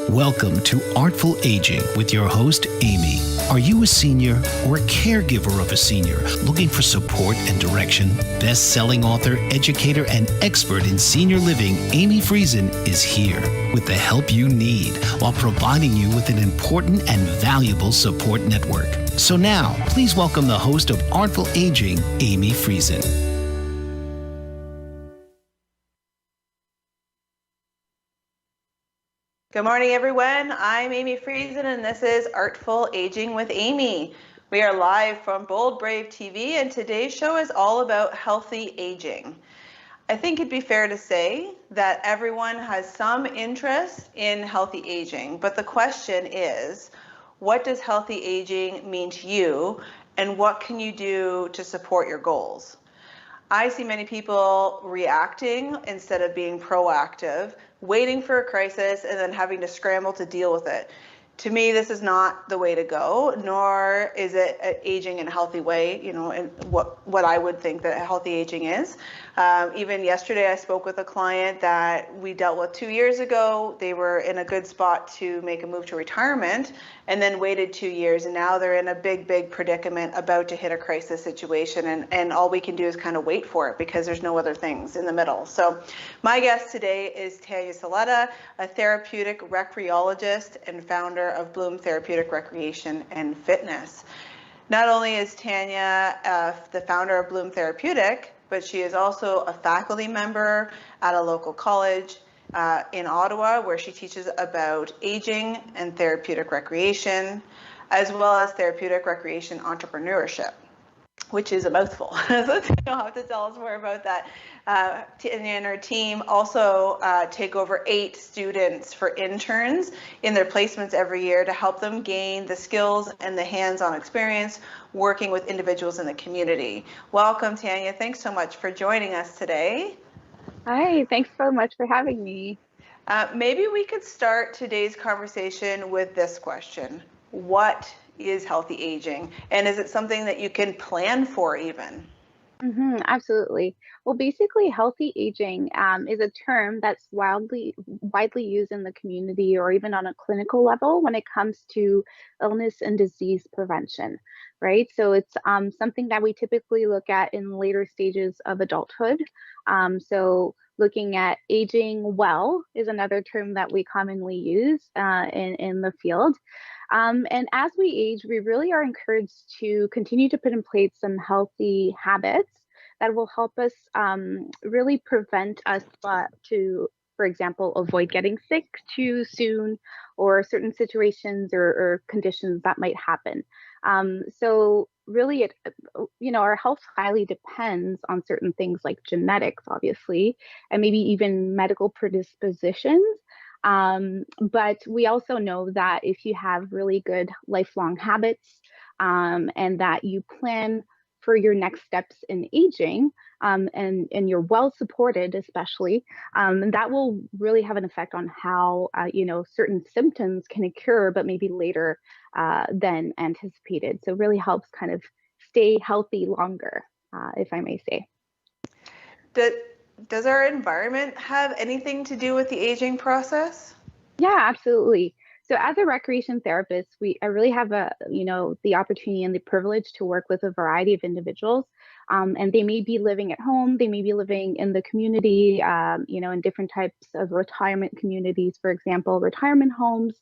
Welcome to Artful Aging with your host, Amy. Are you a senior or a caregiver of a senior looking for support and direction? Best-selling author, educator, and expert in senior living, Amy Friesen, is here with the help you need while providing you with an important and valuable support network. So now, please welcome the host of Artful Aging, Amy Friesen. Good morning, everyone. I'm Amy Friesen, and this is Artful Aging with Amy. We are live from Bold Brave TV, and today's show is all about healthy aging. I think it'd be fair to say that everyone has some interest in healthy aging, but the question is, what does healthy aging mean to you, and what can you do to support your goals? I see many people reacting instead of being proactive, waiting for a crisis and then having to scramble to deal with it. To me, this is not the way to go, nor is it aging in a healthy way, and what I would think that healthy aging is. Even yesterday, I spoke with a client that we dealt with 2 years ago. They were in a good spot to make a move to retirement and then waited 2 years. And now they're in a big predicament about to hit a crisis situation. And all we can do is kind of wait for it because there's no other things in the middle. So my guest today is Tania, a therapeutic recreologist and founder of Bloom Therapeutic Recreation and Fitness. Not only is Tania the founder of Bloom Therapeutic, but she is also a faculty member at a local college in Ottawa, where she teaches about aging and therapeutic recreation, as well as therapeutic recreation entrepreneurship, which is a mouthful. So you'll have to tell us more about that. Tania and her team also take over 8 students for interns in their placements every year to help them gain the skills and the hands-on experience working with individuals in the community. Welcome, Tania. Thanks so much for joining us today. Hi, thanks so much for having me. Maybe we could start today's conversation with this question. What is healthy aging? And is it something that you can plan for even? Absolutely. Well, basically, healthy aging is a term that's widely used in the community or even on a clinical level when it comes to illness and disease prevention, right? So it's something that we typically look at in later stages of adulthood. So looking at aging well is another term that we commonly use in the field. And as we age, we really are encouraged to continue to put in place some healthy habits that will help us really prevent us to, for example, avoid getting sick too soon or certain situations or conditions that might happen. So really, our health highly depends on certain things like genetics, obviously, and maybe even medical predispositions. But we also know that if you have really good lifelong habits and that you plan for your next steps in aging and you're well supported, especially, that will really have an effect on how, certain symptoms can occur, but maybe later than anticipated. So it really helps kind of stay healthy longer, if I may say. Does our environment have anything to do with the aging process? Yeah, absolutely. So as a recreation therapist, I really have the opportunity and the privilege to work with a variety of individuals. And they may be living at home, they may be living in the community, in different types of retirement communities, for example, retirement homes.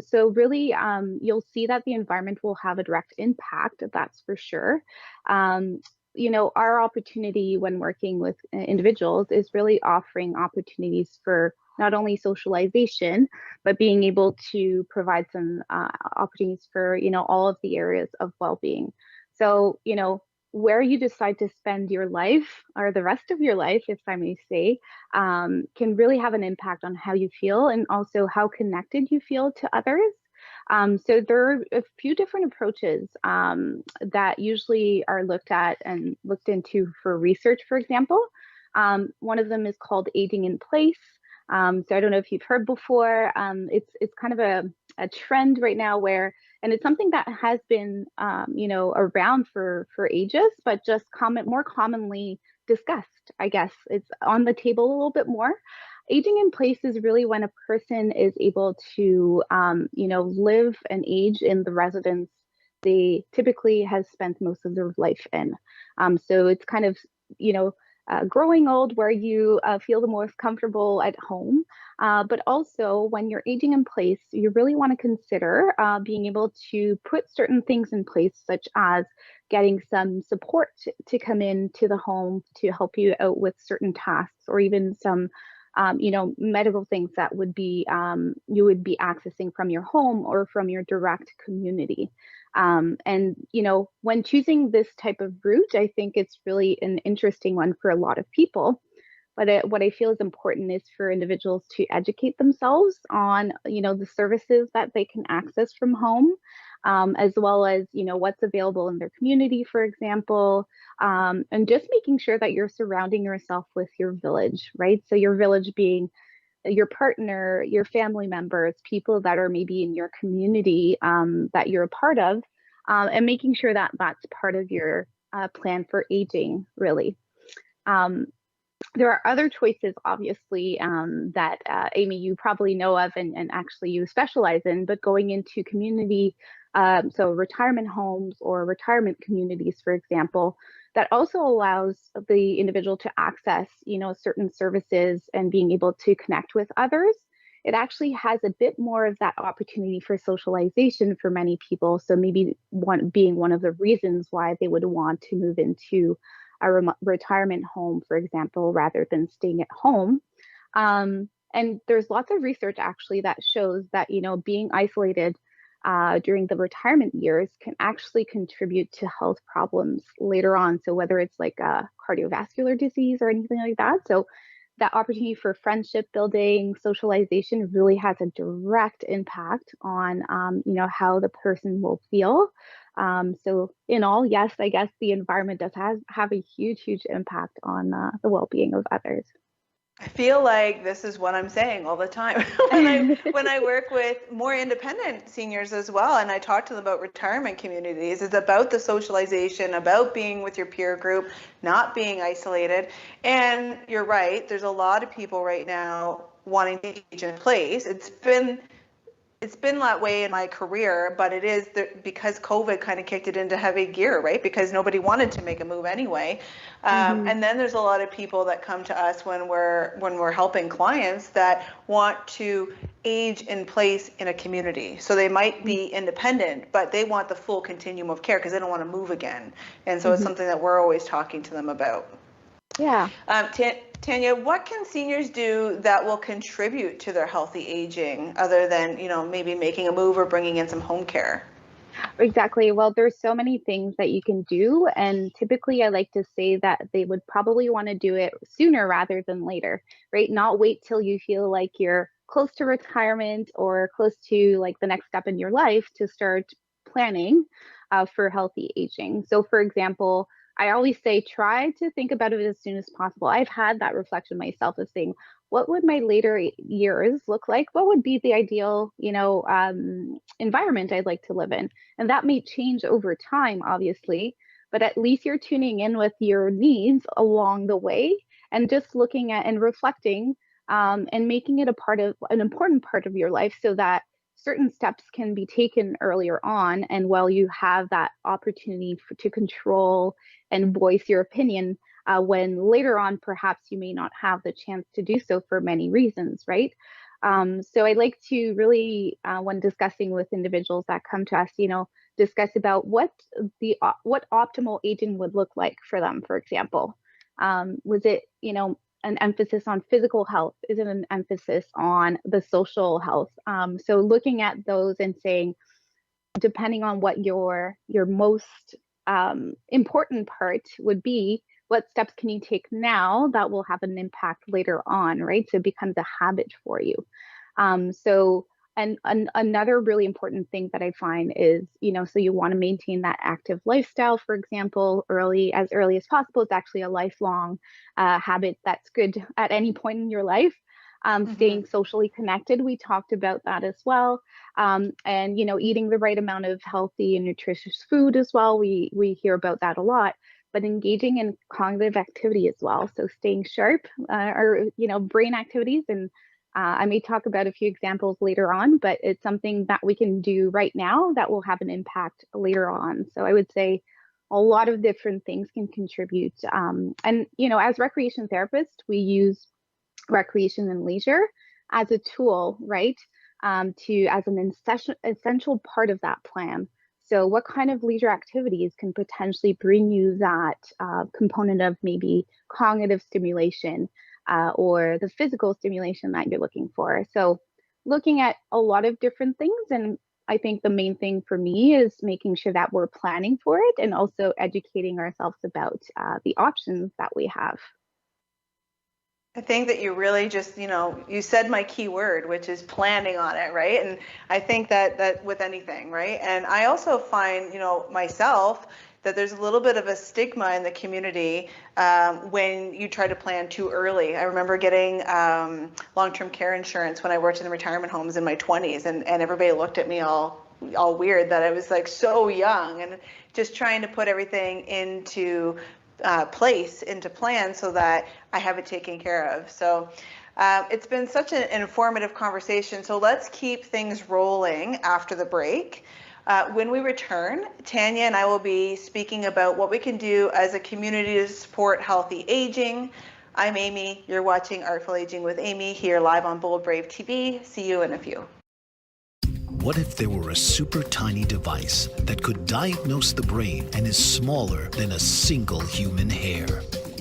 So really, you'll see that the environment will have a direct impact, that's for sure. Our opportunity when working with individuals is really offering opportunities for not only socialization, but being able to provide some opportunities for, all of the areas of well-being. So, where you decide to spend your life or the rest of your life, if I may say, can really have an impact on how you feel and also how connected you feel to others. So there are a few different approaches that usually are looked at and looked into for research, for example. One of them is called aging in place. So I don't know if you've heard before. It's kind of a trend right now and it's something that has been around for ages, but just more commonly discussed. I guess it's on the table a little bit more. Aging in place is really when a person is able to, live and age in the residence they typically has spent most of their life in. So it's kind of, you know, growing old where you feel the most comfortable at home. But also, when you're aging in place, you really want to consider being able to put certain things in place, such as getting some support to come into the home to help you out with certain tasks, or even some medical things that would be you would be accessing from your home or from your direct community. And when choosing this type of route, I think it's really an interesting one for a lot of people. But what I feel is important is for individuals to educate themselves on, the services that they can access from home, as well as, what's available in their community, for example, and just making sure that you're surrounding yourself with your village, right? So your village being your partner, your family members, people that are maybe in your community that you're a part of, and making sure that that's part of your plan for aging, really. Um, there are other choices, obviously, that Amy, you probably know of, and actually you specialize in, but going into community, so retirement homes or retirement communities, for example, that also allows the individual to access, certain services and being able to connect with others. It actually has a bit more of that opportunity for socialization for many people. So maybe being one of the reasons why they would want to move into a retirement home, for example, rather than staying at home. And there's lots of research actually that shows that, being isolated during the retirement years can actually contribute to health problems later on. So whether it's like a cardiovascular disease or anything like that. So that opportunity for friendship building, socialization really has a direct impact on, how the person will feel. So in all, yes, I guess the environment does have a huge, huge impact on the well-being of others. I feel like this is what I'm saying all the time when I work with more independent seniors as well, and I talk to them about retirement communities. It's about the socialization, about being with your peer group, not being isolated. And you're right, there's a lot of people right now wanting to age in place. It's been that way in my career, but it is because COVID kind of kicked it into heavy gear, right? Because nobody wanted to make a move anyway. And then there's a lot of people that come to us when we're helping clients that want to age in place in a community. So they might be independent, but they want the full continuum of care because they don't want to move again. And so it's something that we're always talking to them about. Yeah. Tania, what can seniors do that will contribute to their healthy aging other than, maybe making a move or bringing in some home care? Exactly. Well, there's so many things that you can do. And typically I like to say that they would probably want to do it sooner rather than later, right? Not wait till you feel like you're close to retirement or close to like the next step in your life to start planning for healthy aging. So for example, I always say try to think about it as soon as possible. I've had that reflection myself of saying, what would my later years look like? What would be the ideal, environment I'd like to live in? And that may change over time, obviously, but at least you're tuning in with your needs along the way and just looking at and reflecting and making it an important part of your life so that certain steps can be taken earlier on. And while you have that opportunity to control and voice your opinion, when later on, perhaps you may not have the chance to do so for many reasons, right? So I like to really, when discussing with individuals that come to us, discuss about what optimal aging would look like for them, for example. Was it, an emphasis on physical health? Is it an emphasis on the social health? So looking at those and saying, depending on what your most important part would be, what steps can you take now that will have an impact later on, right? So it becomes a habit for you. And another really important thing that I find is, so you want to maintain that active lifestyle, for example, as early as possible. It's actually a lifelong habit that's good at any point in your life. Staying socially connected, we talked about that as well. And, eating the right amount of healthy and nutritious food as well. We hear about that a lot. but engaging in cognitive activity as well. So staying sharp, or brain activities, and I may talk about a few examples later on, but it's something that we can do right now that will have an impact later on. So I would say a lot of different things can contribute. And as recreation therapists, we use recreation and leisure as a tool, right? As an essential part of that plan. So what kind of leisure activities can potentially bring you that component of maybe cognitive stimulation or the physical stimulation that you're looking for? So looking at a lot of different things, and I think the main thing for me is making sure that we're planning for it and also educating ourselves about the options that we have. I think that you really just, you said my key word, which is planning on it, right? And I think that with anything, right? And I also find, myself, that there's a little bit of a stigma in the community when you try to plan too early. I remember getting long-term care insurance when I worked in the retirement homes in my 20s, and everybody looked at me all weird that I was like so young, and just trying to put everything into plan so that I have it taken care of. So it's been such an informative conversation. So let's keep things rolling after the break. When we return, Tania and I will be speaking about what we can do as a community to support healthy aging. I'm Amy. You're watching Artful Aging with Amy here live on Bold Brave TV. See you in a few. What if there were a super tiny device that could diagnose the brain and is smaller than a single human hair?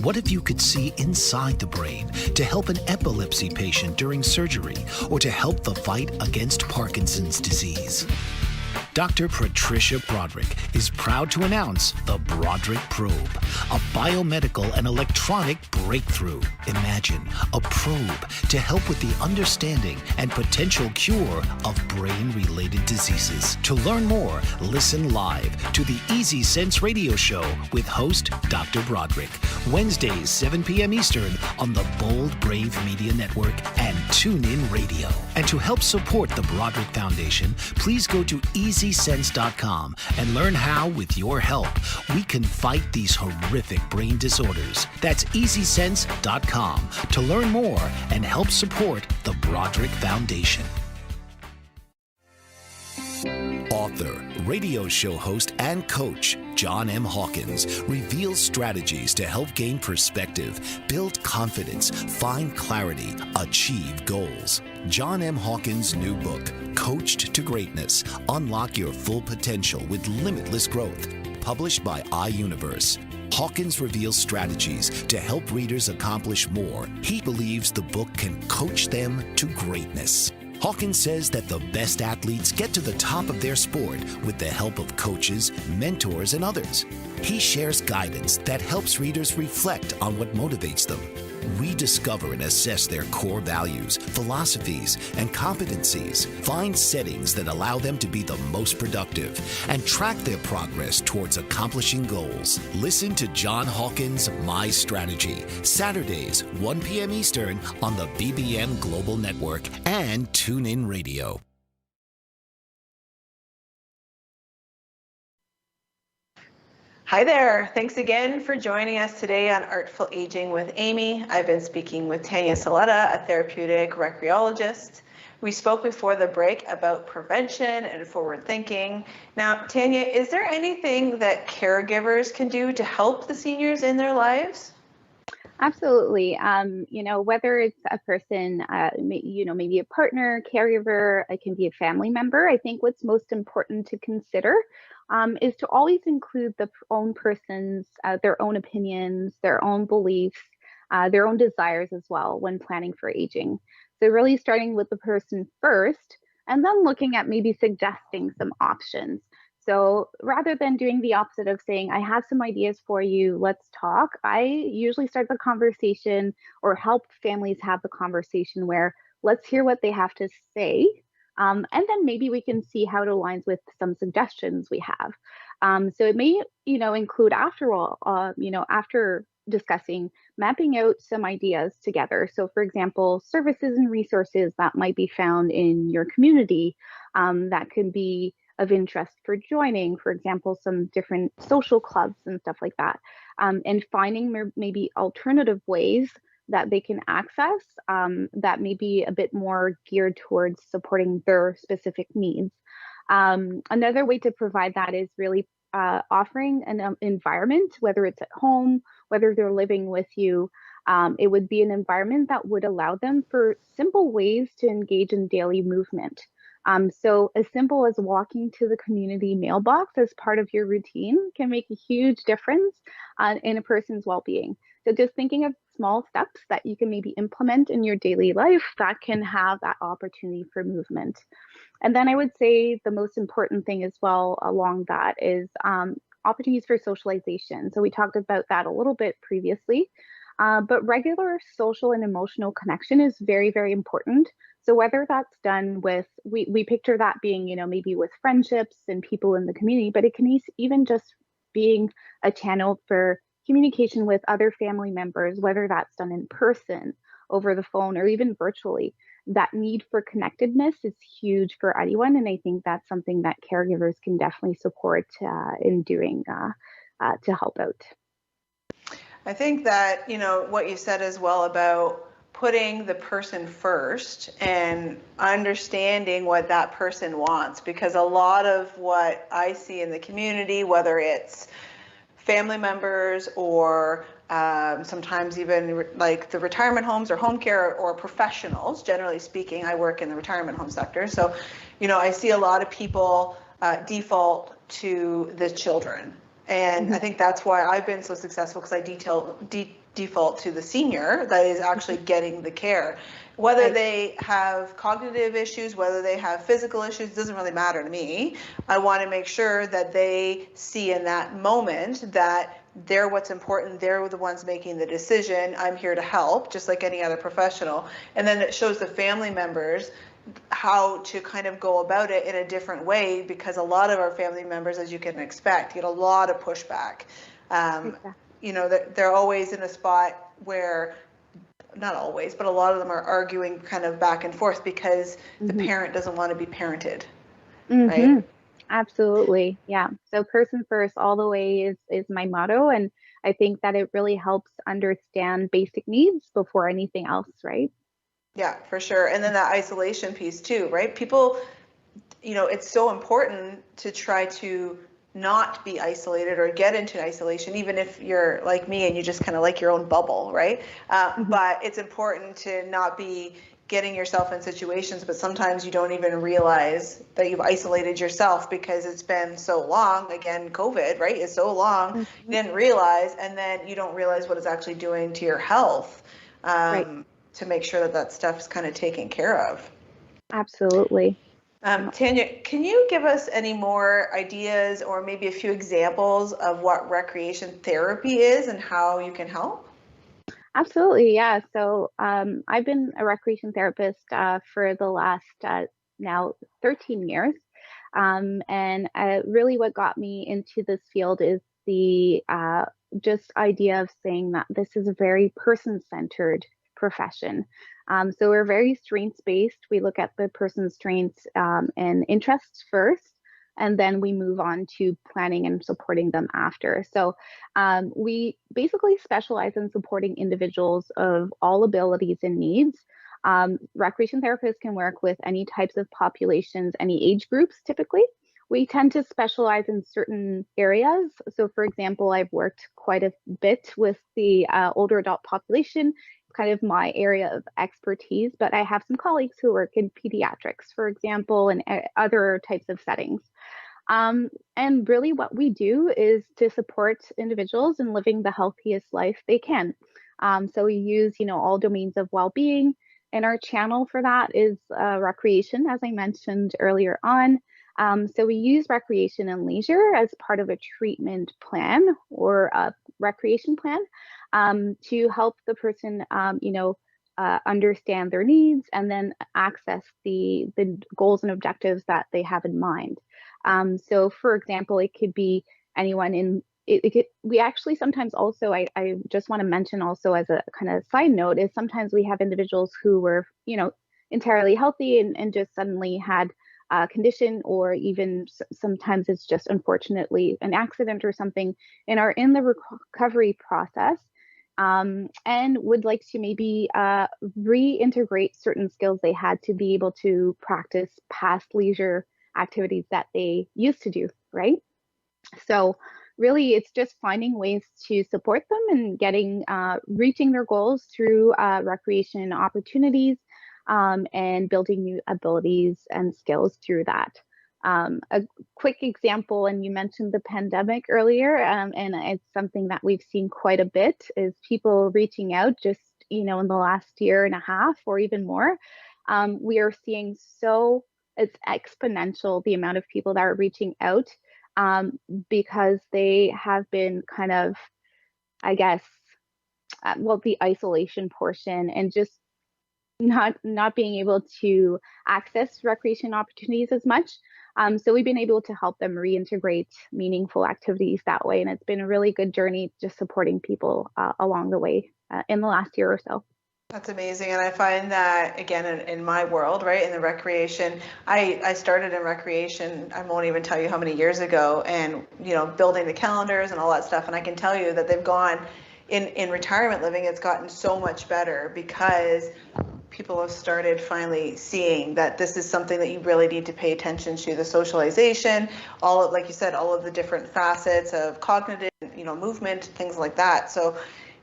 What if you could see inside the brain to help an epilepsy patient during surgery or to help the fight against Parkinson's disease? Dr. Patricia Broderick is proud to announce the Broderick Probe, a biomedical and electronic breakthrough. Imagine a probe to help with the understanding and potential cure of brain-related diseases. To learn more, listen live to the Easy Sense radio show with host Dr. Broderick, Wednesdays 7 p.m. Eastern on the Bold Brave Media Network and TuneIn Radio. And to help support the Broderick Foundation, please go to EasySense.com and learn how, with your help, we can fight these horrific brain disorders. That's EasySense.com to learn more and help support the Broderick Foundation. Author, radio show host, and coach John M. Hawkins reveals strategies to help gain perspective, build confidence, find clarity, achieve goals. John M. Hawkins' new book, Coached to Greatness, Unlock Your Full Potential with Limitless Growth, published by iUniverse. Hawkins reveals strategies to help readers accomplish more. He believes the book can coach them to greatness. Hawkins says that the best athletes get to the top of their sport with the help of coaches, mentors, and others. He shares guidance that helps readers reflect on what motivates them, rediscover and assess their core values, philosophies, and competencies, find settings that allow them to be the most productive, and track their progress towards accomplishing goals. Listen to John Hawkins' My Strategy, Saturdays, 1 p.m. Eastern on the BBM Global Network and TuneIn Radio. Hi there. Thanks again for joining us today on Artful Aging with Amy. I've been speaking with Tania Silletta, a therapeutic recreologist. We spoke before the break about prevention and forward thinking. Now, Tania, is there anything that caregivers can do to help the seniors in their lives? Absolutely. Whether it's a person, maybe a partner, caregiver, it can be a family member. I think what's most important to consider is to always include the own person's, their own opinions, their own beliefs, their own desires as well when planning for aging. So really starting with the person first, and then looking at maybe suggesting some options. So rather than doing the opposite of saying, I have some ideas for you, let's talk, I usually start the conversation or help families have the conversation where let's hear what they have to say. And then maybe we can see how it aligns with some suggestions we have. So it may, include after discussing, mapping out some ideas together. So for example, services and resources that might be found in your community that can be of interest for joining, for example, some different social clubs and stuff like that. and finding maybe alternative ways that they can access that may be a bit more geared towards supporting their specific needs. Another way to provide that is really offering an environment, whether it's at home, whether they're living with you. It would be an environment that would allow them for simple ways to engage in daily movement. So as simple as walking to the community mailbox as part of your routine can make a huge difference in a person's well-being. So just thinking of small steps that you can maybe implement in your daily life that can have that opportunity for movement. And then I would say the most important thing as well along that is opportunities for socialization. So we talked about that a little bit previously, but regular social and emotional connection is very, very important. So whether that's done with, we picture that being, maybe with friendships and people in the community, but it can even just being a channel for communication with other family members, whether that's done in person, over the phone, or even virtually. That need for connectedness is huge for anyone. And I think that's something that caregivers can definitely support in doing to help out. I think that, what you said as well about putting the person first and understanding what that person wants, because a lot of what I see in the community, whether it's family members or sometimes even like the retirement homes or home care or professionals, generally speaking, I work in the retirement home sector. So, I see a lot of people default to the children. And I think that's why I've been so successful, because I default to the senior that is actually getting the care. Whether they have cognitive issues, whether they have physical issues, doesn't really matter to me. I want to make sure that they see in that moment that they're what's important. They're the ones making the decision. I'm here to help, just like any other professional. And then it shows the family members how to kind of go about it in a different way, because a lot of our family members, as you can expect, get a lot of pushback. They're always in a spot where, not always, but a lot of them are arguing kind of back and forth because the parent doesn't want to be parented, right? Absolutely. Yeah. So person first all the way is my motto. And I think that it really helps understand basic needs before anything else, right? Yeah, for sure. And then that isolation piece too, right? People, it's so important to try to not be isolated or get into isolation, even if you're like me and you just kind of like your own bubble, right? But it's important to not be getting yourself in situations, but sometimes you don't even realize that you've isolated yourself because it's been so long. Again, COVID, right? It's so long, you didn't realize, and then you don't realize what it's actually doing to your health. To make sure that stuff is kind of taken care of. Absolutely. Tania, can you give us any more ideas or maybe a few examples of what recreation therapy is and how you can help? Absolutely, yeah. So I've been a recreation therapist for the last now 13 years. And really what got me into this field is the just idea of saying that this is a very person-centered profession. So we're very strengths-based. We look at the person's strengths and interests first, and then we move on to planning and supporting them after. So we basically specialize in supporting individuals of all abilities and needs. Recreation therapists can work with any types of populations, any age groups typically. We tend to specialize in certain areas. So for example, I've worked quite a bit with the older adult population, kind of my area of expertise, but I have some colleagues who work in pediatrics, for example, and other types of settings. And really what we do is to support individuals in living the healthiest life they can. So we use, all domains of well-being, and our channel for that is recreation, as I mentioned earlier on. So we use recreation and leisure as part of a treatment plan or a recreation plan to help the person, understand their needs and then access the goals and objectives that they have in mind. So for example, it could be anyone in we actually sometimes also, I just want to mention also as a kind of side note, is sometimes we have individuals who were, entirely healthy and just suddenly had condition, or even sometimes it's just unfortunately an accident or something, and are in the recovery process, and would like to maybe reintegrate certain skills they had to be able to practice past leisure activities that they used to do, right? So really, it's just finding ways to support them and getting reaching their goals through recreation opportunities, and building new abilities and skills through that. A quick example, and you mentioned the pandemic earlier, and it's something that we've seen quite a bit, is people reaching out just, in the last year and a half or even more. We are seeing it's exponential, the amount of people that are reaching out, because they have been kind of, I guess, the isolation portion, and just not being able to access recreation opportunities as much. So we've been able to help them reintegrate meaningful activities that way, and it's been a really good journey just supporting people along the way in the last year or so. That's amazing. And I find that, again, in my world, right, in the recreation, I started in recreation, I won't even tell you how many years ago, and, building the calendars and all that stuff. And I can tell you that they've gone in retirement living, it's gotten so much better because people have started finally seeing that this is something that you really need to pay attention to, the socialization, all of, like you said, all of the different facets of cognitive, movement, things like that. So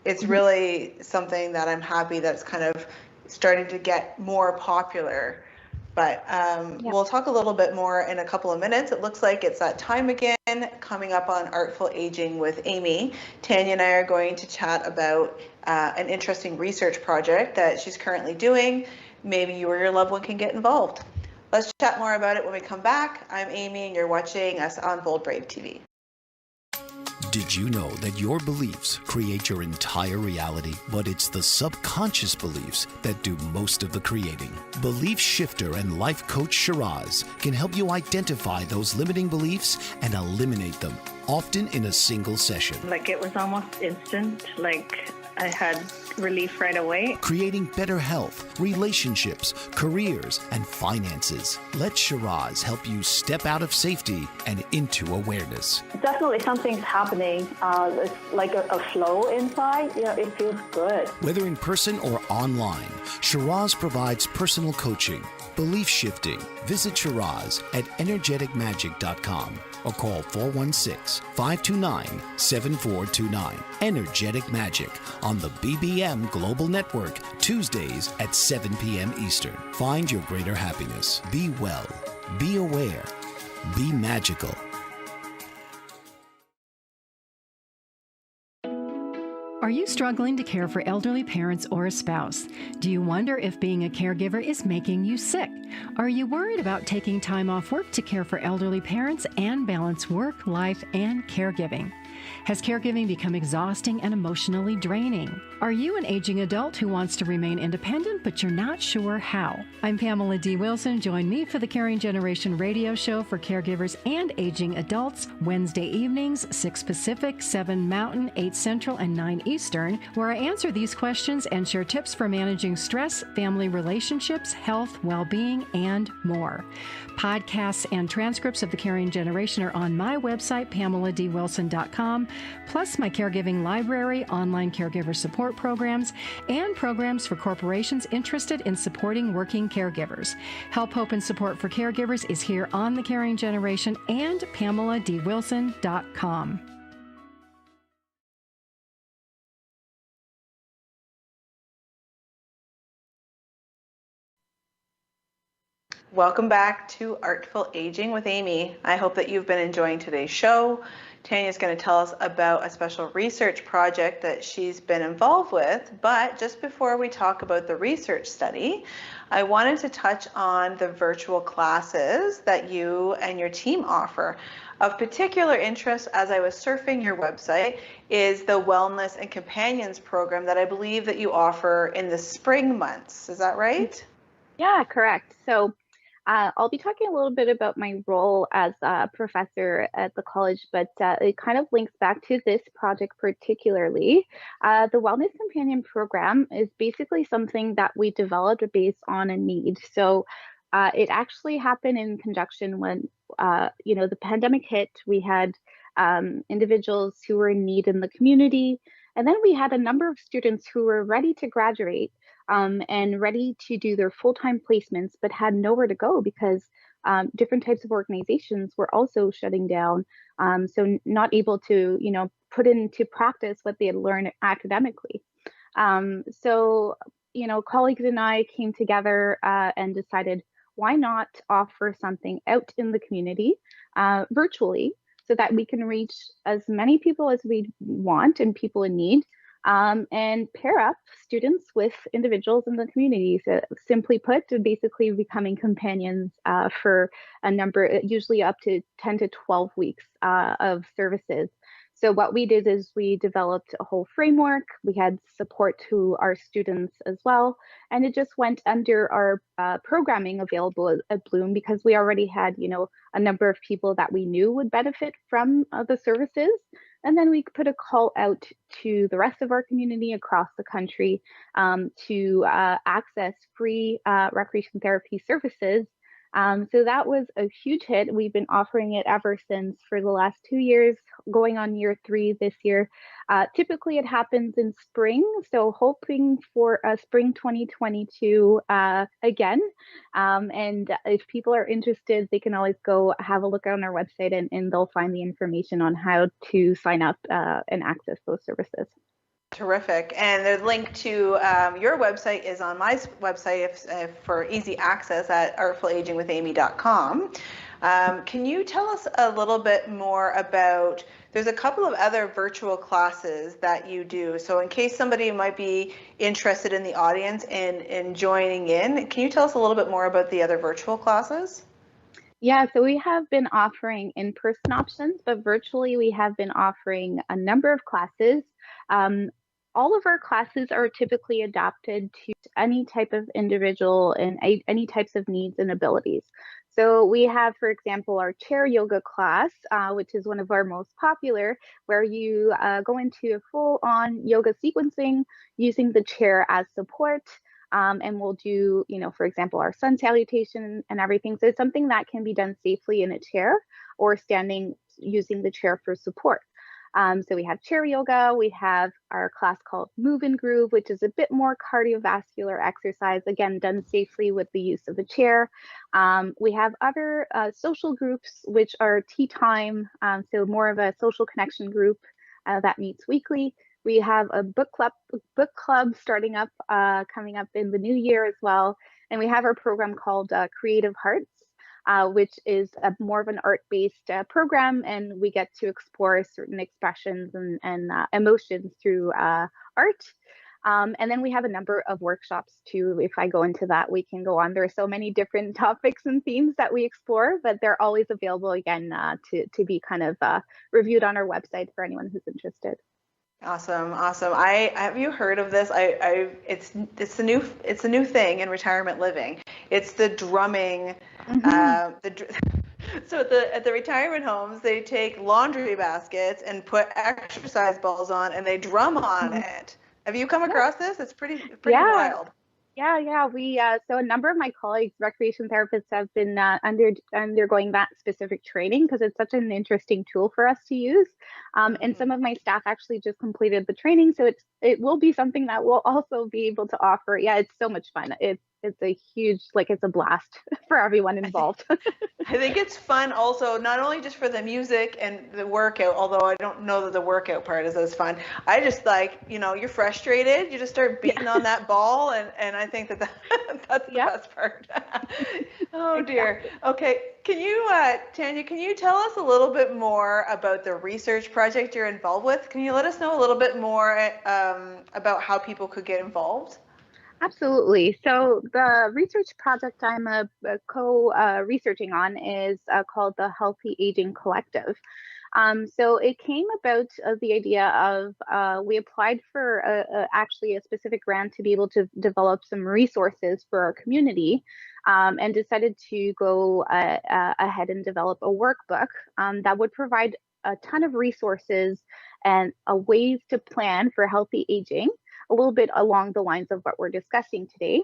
it's really something that I'm happy that's kind of starting to get more popular. But we'll talk a little bit more in a couple of minutes. It looks like it's that time again, coming up on Artful Aging with Amy. Tania and I are going to chat about an interesting research project that she's currently doing. Maybe you or your loved one can get involved. Let's chat more about it when we come back. I'm Amy, and you're watching us on Bold Brave TV. Did you know that your beliefs create your entire reality, but it's the subconscious beliefs that do most of the creating? Belief shifter and life coach Shiraz can help you identify those limiting beliefs and eliminate them, often in a single session. It was almost instant, I had relief right away. Creating better health, relationships, careers, and finances. Let Shiraz help you step out of safety and into awareness. Definitely something's happening. It's like a flow inside. It feels good. Whether in person or online, Shiraz provides personal coaching, belief shifting. Visit Shiraz at energeticmagic.com or call 416-529-7429. Energetic Magic on the BBM Global Network, Tuesdays at 7 p.m. Eastern. Find your greater happiness. Be well. Be aware. Be magical. Are you struggling to care for elderly parents or a spouse? Do you wonder if being a caregiver is making you sick? Are you worried about taking time off work to care for elderly parents and balance work, life, and caregiving? Has caregiving become exhausting and emotionally draining? Are you an aging adult who wants to remain independent, but you're not sure how? I'm Pamela D. Wilson. Join me for the Caring Generation radio show for caregivers and aging adults, Wednesday evenings, 6 Pacific, 7 Mountain, 8 Central, and 9 Eastern, where I answer these questions and share tips for managing stress, family relationships, health, well-being, and more. Podcasts and transcripts of the Caring Generation are on my website, PamelaDWilson.com, plus my caregiving library, online caregiver support programs, and programs for corporations interested in supporting working caregivers. Help, hope, and support for caregivers is here on the Caring Generation and PamelaDWilson.com. Welcome back to Artful Aging with Amy. I hope that you've been enjoying today's show. Tania is going to tell us about a special research project that she's been involved with. But just before we talk about the research study, I wanted to touch on the virtual classes that you and your team offer. Of particular interest, as I was surfing your website, is the Wellness and Companions program that I believe that you offer in the spring months. Is that right? Yeah, correct. So I'll be talking a little bit about my role as a professor at the college, but it kind of links back to this project particularly. The Wellness Companion program is basically something that we developed based on a need. So It actually happened in conjunction when, the pandemic hit. We had individuals who were in need in the community. And then we had a number of students who were ready to graduate and ready to do their full-time placements, but had nowhere to go because different types of organizations were also shutting down. So not able to, put into practice what they had learned academically. So, colleagues and I came together and decided, why not offer something out in the community virtually so that we can reach as many people as we want and people in need, and pair up students with individuals in the community. So simply put, basically becoming companions for a number, usually up to 10 to 12 weeks of services. So what we did is we developed a whole framework. We had support to our students as well. And it just went under our programming available at Bloom because we already had, a number of people that we knew would benefit from the services. And then we put a call out to the rest of our community across the country to access free recreation therapy services. So that was a huge hit. We've been offering it ever since for the last 2 years, going on year 3 this year. Typically it happens in spring, so hoping for a spring 2022 again. And if people are interested, they can always go have a look on our website and they'll find the information on how to sign up and access those services. Terrific. And the link to your website is on my website if for easy access at artfulagingwithamy.com. Can you tell us a little bit more about, there's a couple of other virtual classes that you do. So in case somebody might be interested in the audience in joining in, can you tell us a little bit more about the other virtual classes? Yeah, so we have been offering in-person options, but virtually we have been offering a number of classes. All of our classes are typically adapted to any type of individual and any types of needs and abilities. So we have, for example, our chair yoga class, which is one of our most popular, where you go into a full-on yoga sequencing using the chair as support. And we'll do, for example, our sun salutation and everything. So it's something that can be done safely in a chair or standing using the chair for support. So we have chair yoga, we have our class called Move and Groove, which is a bit more cardiovascular exercise, again, done safely with the use of a chair. We have other social groups, which are tea time, so more of a social connection group that meets weekly. We have a book club starting up, coming up in the new year as well. And we have our program called Creative Hearts, which is more of an art-based program, and we get to explore certain expressions and emotions through art. And then we have a number of workshops too. If I go into that, we can go on. There are so many different topics and themes that we explore, but they're always available again to be kind of reviewed on our website for anyone who's interested. Awesome. Have you heard of this? It's a new thing in retirement living. It's the drumming. So at the retirement homes, they take laundry baskets and put exercise balls on, and they drum on it. Have you come across this? It's pretty wild. Yeah. We so a number of my colleagues, recreation therapists, have been undergoing that specific training because it's such an interesting tool for us to use. And some of my staff actually just completed the training, so it will be something that we'll also be able to offer. Yeah, it's so much fun. It's a huge, it's a blast for everyone involved. I think it's fun also, not only just for the music and the workout, although I don't know that the workout part is as fun. I just you're frustrated, you just start beating on that ball, and I think that's the best part. Oh dear. Okay, can you, Tania, can you tell us a little bit more about the research project you're involved with? Can you let us know a little bit more about how people could get involved? Absolutely. So the research project I'm co-researching on is called the Healthy Aging Collective. So it came about the idea of we applied for actually a specific grant to be able to develop some resources for our community, and decided to go ahead and develop a workbook that would provide a ton of resources and ways to plan for healthy aging, a little bit along the lines of what we're discussing today.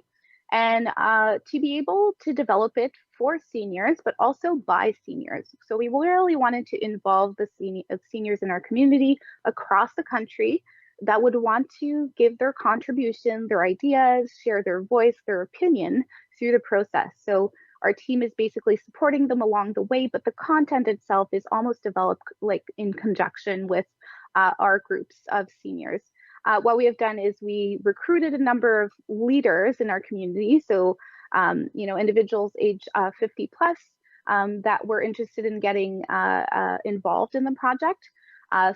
and to be able to develop it for seniors, but also by seniors. So we really wanted to involve the seniors in our community across the country that would want to give their contribution, their ideas, share their voice, their opinion through the process. So our team is basically supporting them along the way, but the content itself is almost developed like in conjunction with our groups of seniors. What we have done is we recruited a number of leaders in our community. So, individuals age 50 plus that were interested in getting involved in the project.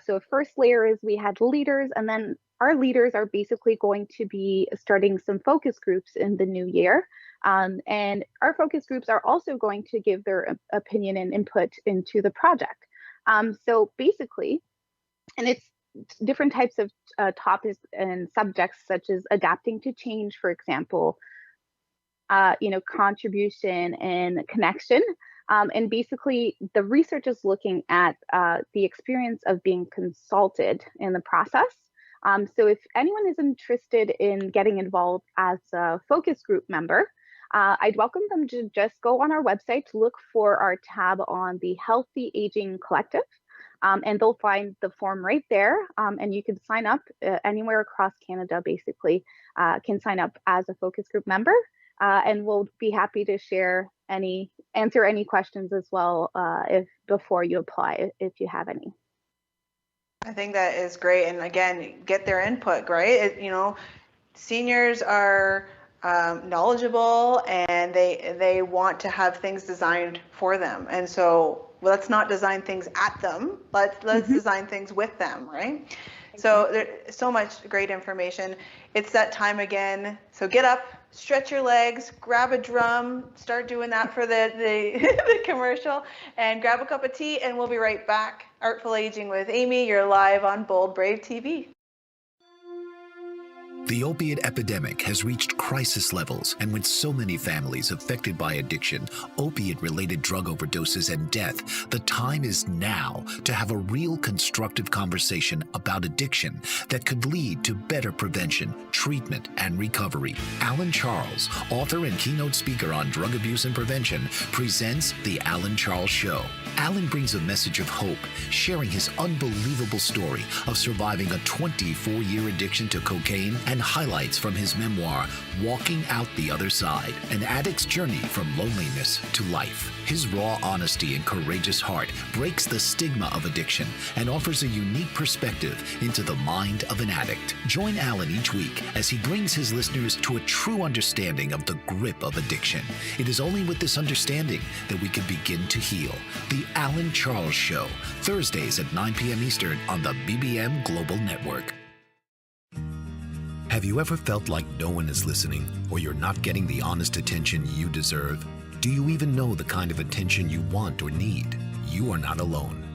So first layer is we had leaders, and then our leaders are basically going to be starting some focus groups in the new year. And our focus groups are also going to give their opinion and input into the project. So basically, and it's different types of topics and subjects such as adapting to change, for example, contribution and connection. And basically, the research is looking at the experience of being consulted in the process. So if anyone is interested in getting involved as a focus group member, I'd welcome them to just go on our website to look for our tab on the Healthy Aging Collective. And they'll find the form right there. And you can sign up anywhere across Canada, basically, can sign up as a focus group member. And we'll be happy to answer any questions as well before you apply, if you have any. I think that is great. And again, get their input, right? Seniors are knowledgeable and they want to have things designed for them. And so let's not design things at them, let's design things with them, right? So there's so much great information. It's that time again. So get up, stretch your legs, grab a drum, start doing that for the commercial, and grab a cup of tea, and we'll be right back. Artful Aging with Amy, you're live on Bold Brave TV. The opiate epidemic has reached crisis levels, and with so many families affected by addiction, opiate-related drug overdoses, and death, the time is now to have a real constructive conversation about addiction that could lead to better prevention, treatment, and recovery. Alan Charles, author and keynote speaker on drug abuse and prevention, presents The Alan Charles Show. Alan brings a message of hope, sharing his unbelievable story of surviving a 24-year addiction to cocaine and highlights from his memoir, Walking Out the Other Side, an addict's journey from loneliness to life. His raw honesty and courageous heart breaks the stigma of addiction and offers a unique perspective into the mind of an addict. Join Alan each week as he brings his listeners to a true understanding of the grip of addiction. It is only with this understanding that we can begin to heal. The Alan Charles Show, Thursdays at 9 p.m. Eastern on the BBM Global Network. Have you ever felt like no one is listening, or you're not getting the honest attention you deserve? Do you even know the kind of attention you want or need? You are not alone.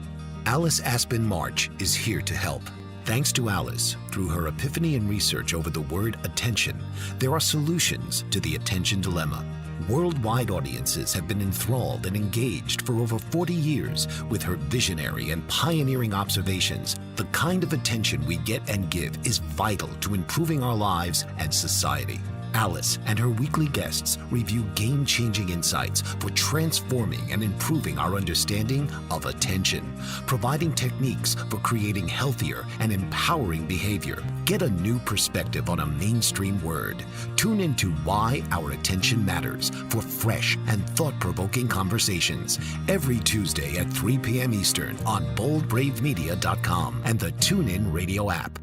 Alice Aspen March is here to help. Thanks to Alice, through her epiphany and research over the word attention, there are solutions to the attention dilemma. Worldwide audiences have been enthralled and engaged for over 40 years with her visionary and pioneering observations. The kind of attention we get and give is vital to improving our lives and society. Alice and her weekly guests review game-changing insights for transforming and improving our understanding of attention, providing techniques for creating healthier and empowering behavior. Get a new perspective on a mainstream word. Tune into Why Our Attention Matters for fresh and thought-provoking conversations every Tuesday at 3 p.m. Eastern on boldbravemedia.com and the TuneIn Radio app.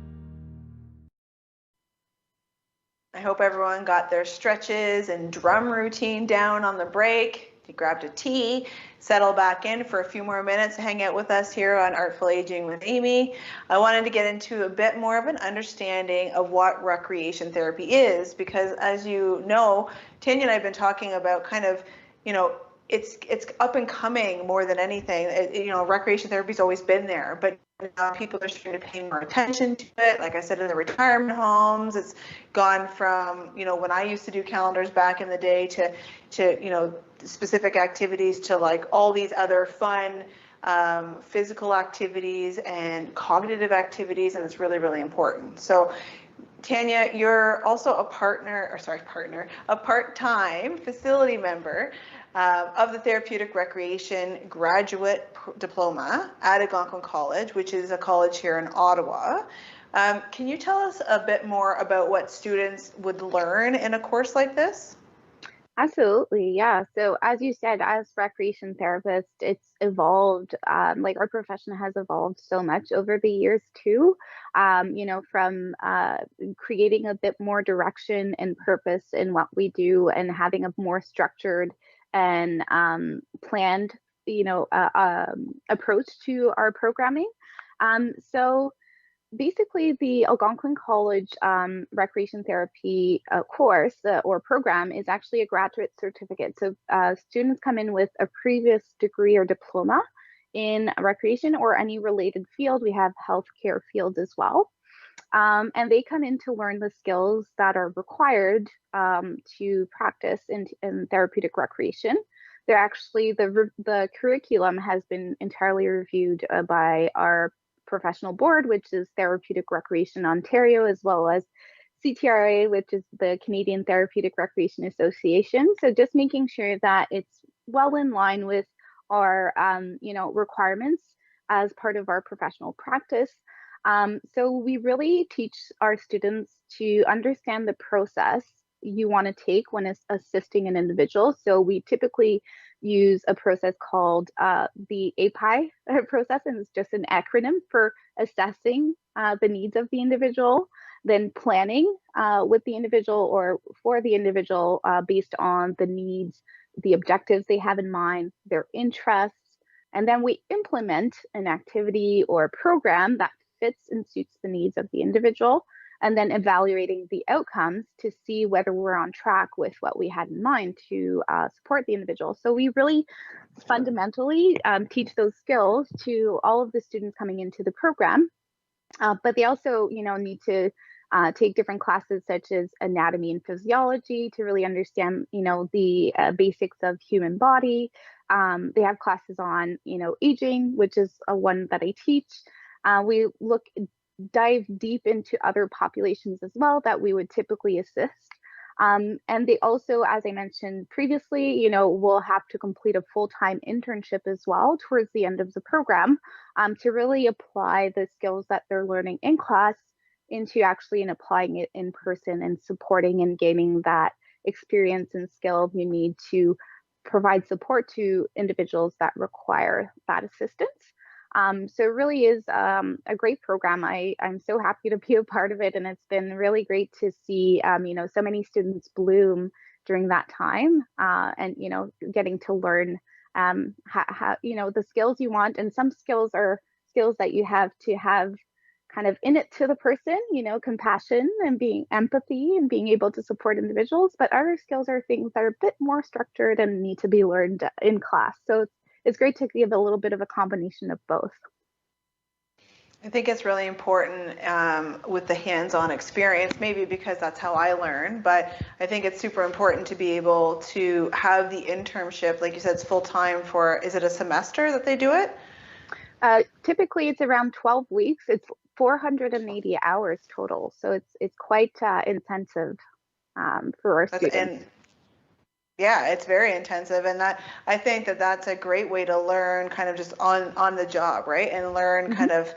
I hope everyone got their stretches and drum routine down on the break. You grabbed a tea, settle back in for a few more minutes to hang out with us here on Artful Aging with Amy. I wanted to get into a bit more of an understanding of what recreation therapy is, because as you know, Tania and I have been talking about kind of, it's up and coming more than anything. Recreation therapy's always been there, but now people are starting to pay more attention to it. Like I said, in the retirement homes, it's gone from, when I used to do calendars back in the day to specific activities to like all these other fun physical activities and cognitive activities, and it's really, really important. So Tania, you're also a part-time facility member of the Therapeutic Recreation Graduate Diploma at Algonquin College, which is a college here in Ottawa. Can you tell us a bit more about what students would learn in a course like this? Absolutely, yeah. So as you said, as recreation therapists, it's evolved. Like our profession has evolved so much over the years too. From creating a bit more direction and purpose in what we do, and having a more structured and planned, approach to our programming. So basically, the Algonquin College Recreation Therapy course or program is actually a graduate certificate. So students come in with a previous degree or diploma in recreation or any related field. We have healthcare fields as well. And they come in to learn the skills that are required to practice in therapeutic recreation. They're actually, the curriculum has been entirely reviewed by our professional board, which is Therapeutic Recreation Ontario, as well as CTRA, which is the Canadian Therapeutic Recreation Association. So just making sure that it's well in line with our requirements as part of our professional practice. So we really teach our students to understand the process you want to take when assisting an individual. So we typically use a process called the API process, and it's just an acronym for assessing the needs of the individual, then planning with the individual or for the individual based on the needs, the objectives they have in mind, their interests, and then we implement an activity or program that fits and suits the needs of the individual, and then evaluating the outcomes to see whether we're on track with what we had in mind to support the individual. So we really fundamentally teach those skills to all of the students coming into the program, but they also, need to take different classes such as anatomy and physiology to really understand, the basics of human body. They have classes on, aging, which is one that I teach. We dive deep into other populations as well that we would typically assist. And they also, as I mentioned previously, will have to complete a full-time internship as well towards the end of the program to really apply the skills that they're learning in class into actually and applying it in person and supporting and gaining that experience and skill you need to provide support to individuals that require that assistance. So it really is a great program. I'm so happy to be a part of it, and it's been really great to see, so many students bloom during that time, and getting to learn how the skills you want, and some skills are skills that you have to have kind of in it to the person, compassion and being empathy and being able to support individuals. But other skills are things that are a bit more structured and need to be learned in class. So it's great to give a little bit of a combination of both. I think it's really important with the hands-on experience, maybe because that's how I learn, but I think it's super important to be able to have the internship, like you said, it's full-time for, is it a semester that they do it? Typically it's around 12 weeks. It's 480 hours total. So it's quite intensive for our students. Yeah, it's very intensive, and that I think that's a great way to learn kind of just on the job, right? And learn kind of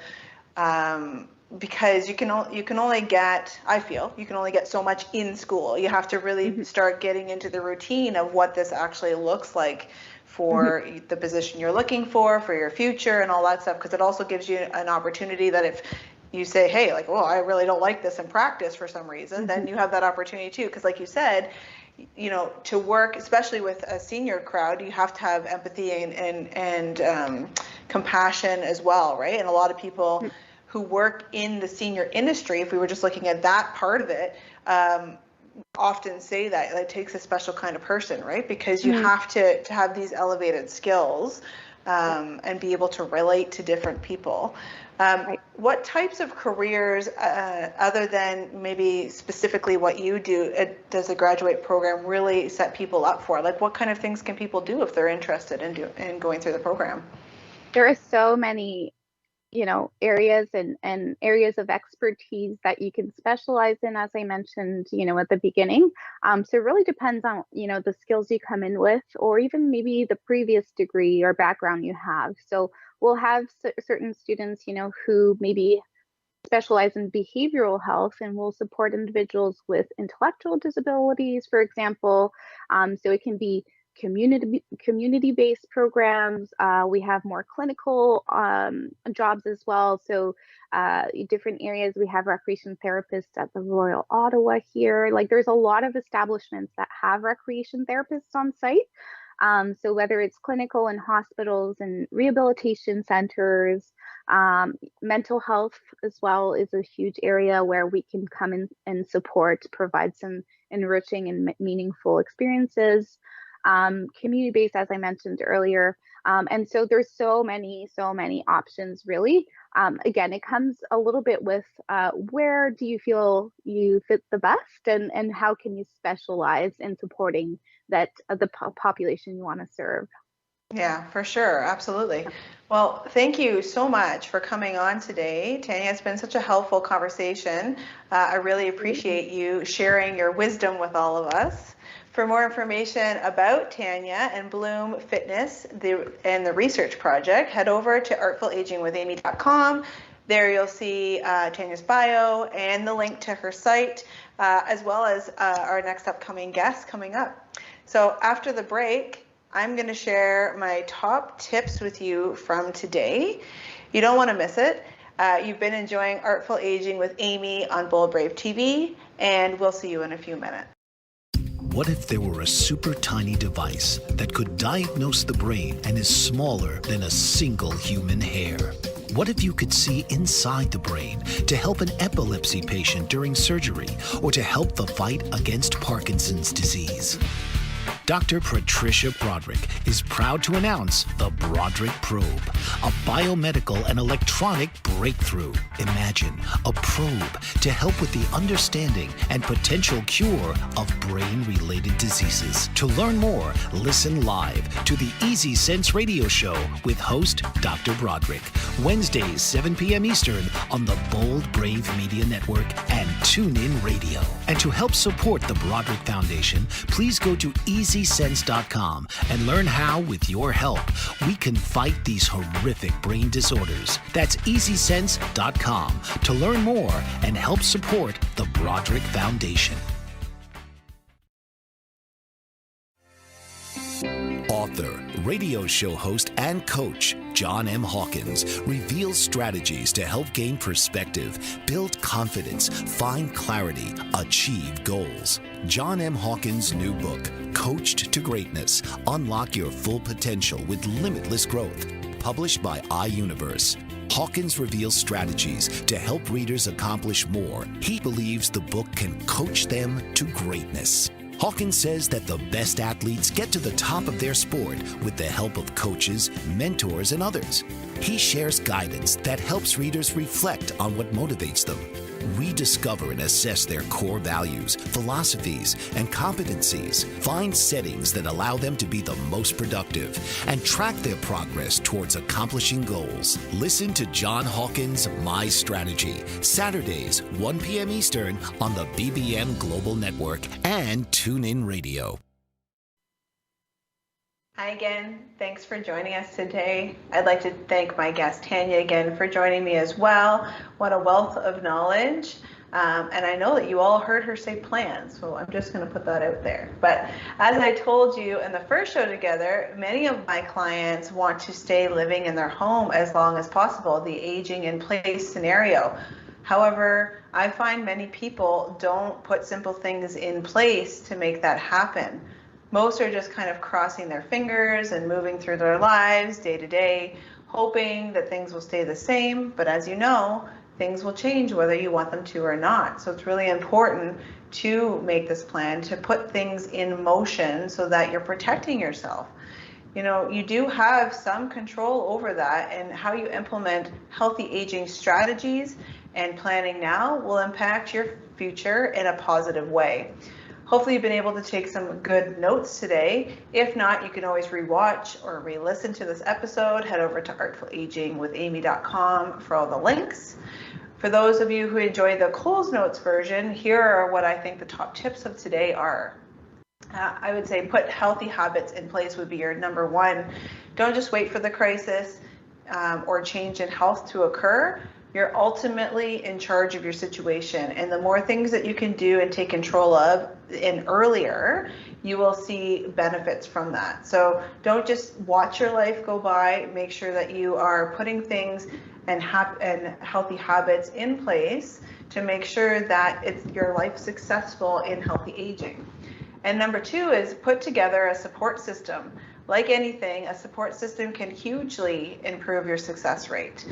because you can only get, I feel, you can only get so much in school. You have to really start getting into the routine of what this actually looks like for the position you're looking for your future and all that stuff, because it also gives you an opportunity that if you say, hey, like, oh, I really don't like this in practice for some reason, then you have that opportunity too. Because like you said, to work, especially with a senior crowd, you have to have empathy and compassion as well, right? And a lot of people who work in the senior industry, if we were just looking at that part of it, often say that it takes a special kind of person, right? Because you have to have these elevated skills and be able to relate to different people. What types of careers, other than maybe specifically what you do, does the graduate program really set people up for? Like, what kind of things can people do if they're interested in going through the program? There are so many areas and areas of expertise that you can specialize in, as I mentioned, at the beginning. So it really depends on, the skills you come in with, or even maybe the previous degree or background you have. So we'll have certain students, who maybe specialize in behavioral health and will support individuals with intellectual disabilities, for example. So it can be community-based programs. We have more clinical jobs as well. So different areas. We have recreation therapists at the Royal Ottawa here. Like, there's a lot of establishments that have recreation therapists on site. So whether it's clinical in hospitals and rehabilitation centers, mental health as well is a huge area where we can come in and support, provide some enriching and meaningful experiences. Community-based, as I mentioned earlier. And so there's so many options, really. Again, it comes a little bit with where do you feel you fit the best, and how can you specialize in supporting that the population you want to serve. Yeah, for sure. Absolutely. Well, thank you so much for coming on today, Tania. It's been such a helpful conversation. I really appreciate you sharing your wisdom with all of us. For more information about Tania and Bloom Fitness and the research project, head over to artfulagingwithamy.com. There you'll see Tania's bio and the link to her site, as well as our next upcoming guests coming up. So after the break, I'm going to share my top tips with you from today. You don't want to miss it. You've been enjoying Artful Aging with Amy on Bold Brave TV, and we'll see you in a few minutes. What if there were a super tiny device that could diagnose the brain and is smaller than a single human hair? What if you could see inside the brain to help an epilepsy patient during surgery, or to help the fight against Parkinson's disease? Dr. Patricia Broderick is proud to announce the Broderick Probe, a biomedical and electronic breakthrough. Imagine a probe to help with the understanding and potential cure of brain-related diseases. To learn more, listen live to the Easy Sense radio show with host Dr. Broderick, Wednesdays 7 p.m. Eastern on the Bold Brave Media Network and TuneIn Radio. And to help support the Broderick Foundation, please go to EasySense.com and learn how, with your help, we can fight these horrific brain disorders. That's EasySense.com to learn more and help support the Broderick Foundation. Author, radio show host, and coach John M. Hawkins reveals strategies to help gain perspective, build confidence, find clarity, achieve goals. John M. Hawkins' new book, Coached to Greatness, Unlock Your Full Potential with Limitless Growth, published by iUniverse. Hawkins reveals strategies to help readers accomplish more. He believes the book can coach them to greatness. Hawkins says that the best athletes get to the top of their sport with the help of coaches, mentors, and others. He shares guidance that helps readers reflect on what motivates them, rediscover and assess their core values, philosophies, and competencies, find settings that allow them to be the most productive, and track their progress towards accomplishing goals. Listen to John Hawkins' My Strategy, Saturdays, 1 p.m. Eastern on the BBM Global Network and TuneIn Radio. Hi again. Thanks for joining us today. I'd like to thank my guest Tania again for joining me as well. What a wealth of knowledge. And I know that you all heard her say plan, so I'm just going to put that out there. But as I told you in the first show together, many of my clients want to stay living in their home as long as possible, the aging in place scenario. However, I find many people don't put simple things in place to make that happen. Most are just kind of crossing their fingers and moving through their lives day to day, hoping that things will stay the same. But as you know, things will change whether you want them to or not. So it's really important to make this plan, to put things in motion so that you're protecting yourself. You know, you do have some control over that, and how you implement healthy aging strategies and planning now will impact your future in a positive way. Hopefully you've been able to take some good notes today. If not, you can always rewatch or re-listen to this episode. Head over to artfulagingwithamy.com for all the links. For those of you who enjoy the Coles Notes version, here are what I think the top tips of today are. I would say put healthy habits in place would be your number one. Don't just wait for the crisis or change in health to occur. You're ultimately in charge of your situation, and the more things that you can do and take control of in earlier, you will see benefits from that. So don't just watch your life go by. Make sure that you are putting things and healthy habits in place to make sure that your life successful in healthy aging. And number two is put together a support system. Like anything, a support system can hugely improve your success rate.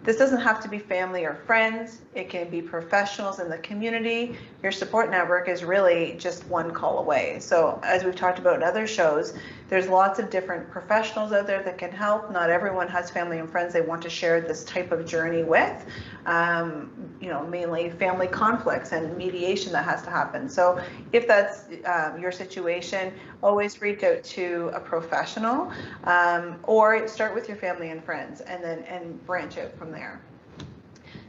This doesn't have to be family or friends. It can be professionals in the community. Your support network is really just one call away. So as we've talked about in other shows, there's lots of different professionals out there that can help. Not everyone has family and friends they want to share this type of journey with. Mainly family conflicts and mediation that has to happen. So if that's your situation, always reach out to a professional or start with your family and friends and branch out from there.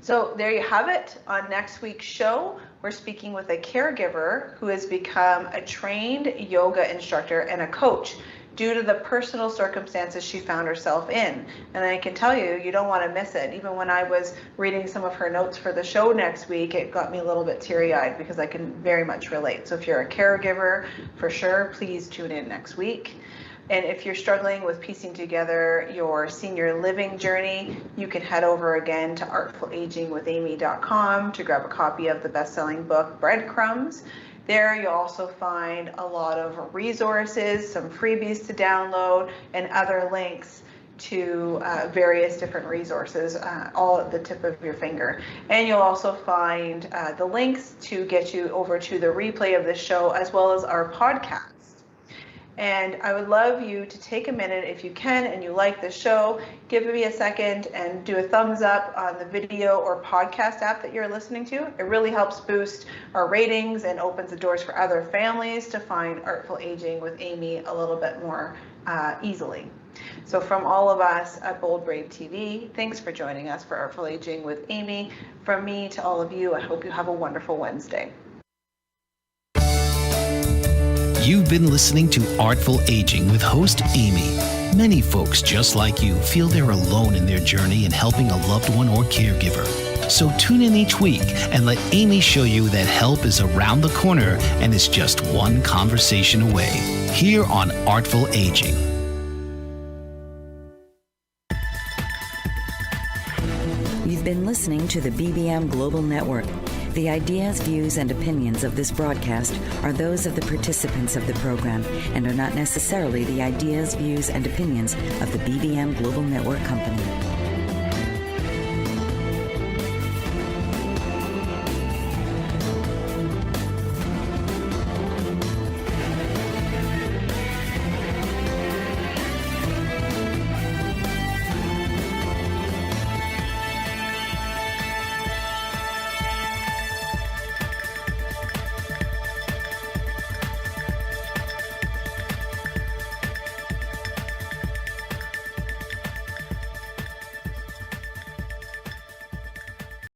So there you have it. On next week's show, we're speaking with a caregiver who has become a trained yoga instructor and a coach due to the personal circumstances she found herself in. And I can tell you, you don't want to miss it. Even when I was reading some of her notes for the show next week, it got me a little bit teary-eyed because I can very much relate. So if you're a caregiver, for sure, please tune in next week. And if you're struggling with piecing together your senior living journey, you can head over again to artfulagingwithamy.com to grab a copy of the best-selling book, Breadcrumbs. There you'll also find a lot of resources, some freebies to download, and other links to various different resources, all at the tip of your finger. And you'll also find the links to get you over to the replay of this show, as well as our podcast. And I would love you to take a minute, if you can, and you like the show, give me a second and do a thumbs up on the video or podcast app that you're listening to. It really helps boost our ratings and opens the doors for other families to find Artful Aging with Amy a little bit more easily. So from all of us at Bold Brave TV, thanks for joining us for Artful Aging with Amy. From me to all of you, I hope you have a wonderful Wednesday. You've been listening to Artful Aging with host Amy. Many folks just like you feel they're alone in their journey in helping a loved one or caregiver. So tune in each week and let Amy show you that help is around the corner and is just one conversation away. Here on Artful Aging. You've been listening to the BBM Global Network. The ideas, views, and opinions of this broadcast are those of the participants of the program and are not necessarily the ideas, views, and opinions of the BBM Global Network Company.